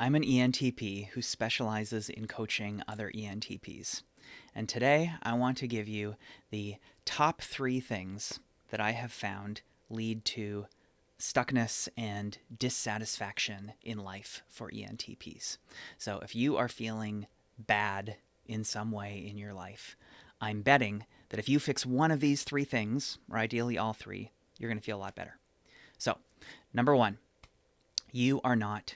I'm an ENTP who specializes in coaching other ENTPs. And today I want to give you the top 3 things that I have found lead to stuckness and dissatisfaction in life for ENTPs. So if you are feeling bad in some way in your life, I'm betting that if you fix one of these 3 things, or ideally all 3, you're going to feel a lot better. So, number 1, you are not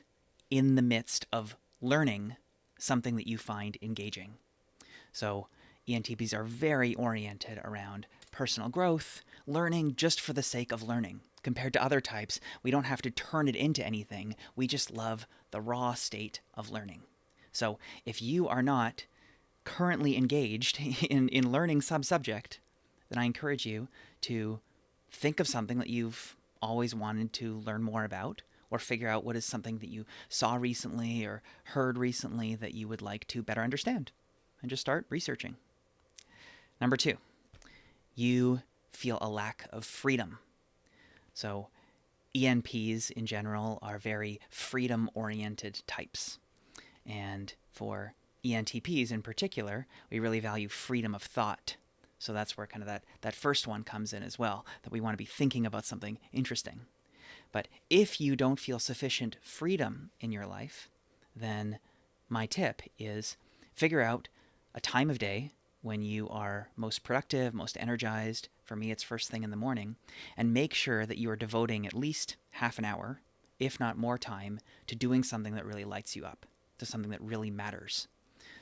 in the midst of learning something that you find engaging. So ENTPs are very oriented around personal growth, learning just for the sake of learning. Compared to other types, we don't have to turn it into anything. We just love the raw state of learning. So if you are not currently engaged in learning some subject, then I encourage you to think of something that you've always wanted to learn more about, or figure out what is something that you saw recently or heard recently that you would like to better understand, and just start researching. Number 2, you feel a lack of freedom. So ENPs in general are very freedom-oriented types. And for ENTPs in particular, we really value freedom of thought. So that's where kind of that first one comes in as well, that we want to be thinking about something interesting. But if you don't feel sufficient freedom in your life, then my tip is figure out a time of day when you are most productive, most energized. For me, it's first thing in the morning. And make sure that you are devoting at least half an hour, if not more time, to doing something that really lights you up, to something that really matters.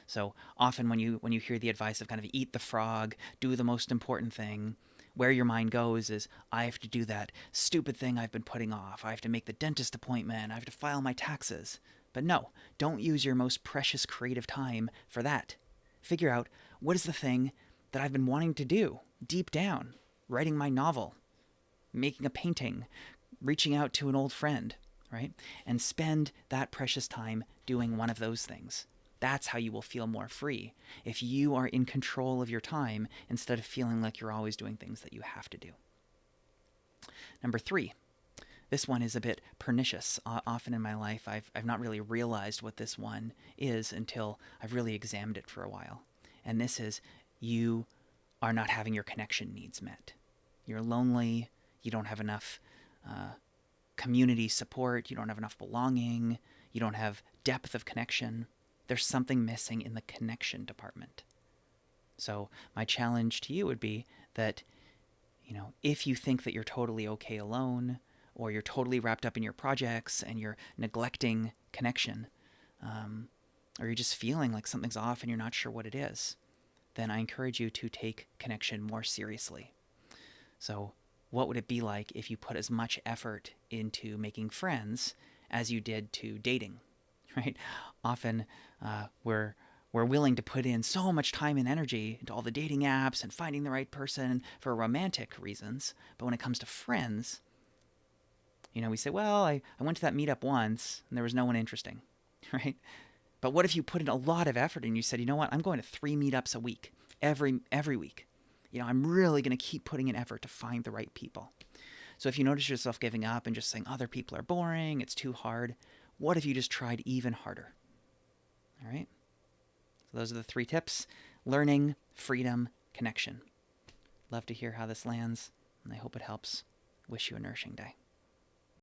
So often when you hear the advice of kind of eat the frog, do the most important thing, where your mind goes is, I have to do that stupid thing I've been putting off. I have to make the dentist appointment. I have to file my taxes. But no, don't use your most precious creative time for that. Figure out, what is the thing that I've been wanting to do deep down? Writing my novel, making a painting, reaching out to an old friend, right? And spend that precious time doing one of those things. That's how you will feel more free, if you are in control of your time instead of feeling like you're always doing things that you have to do. Number 3, this one is a bit pernicious. Often in my life, I've not really realized what this one is until I've really examined it for a while. And this is, you are not having your connection needs met. You're lonely, you don't have enough community support, you don't have enough belonging, you don't have depth of connection. There's something missing in the connection department. So my challenge to you would be that, if you think that you're totally okay alone, or you're totally wrapped up in your projects and you're neglecting connection, or you're just feeling like something's off and you're not sure what it is, then I encourage you to take connection more seriously. So what would it be like if you put as much effort into making friends as you did to dating? Right? Often we're willing to put in so much time and energy into all the dating apps and finding the right person for romantic reasons. But when it comes to friends, we say, well, I went to that meetup once and there was no one interesting, right? But what if you put in a lot of effort and you said, you know what, I'm going to 3 meetups a week, every week. I'm really going to keep putting in effort to find the right people. So if you notice yourself giving up and just saying other people are boring, it's too hard, what if you just tried even harder? All right? So those are the 3 tips: learning, freedom, connection. Love to hear how this lands, and I hope it helps. Wish you a nourishing day.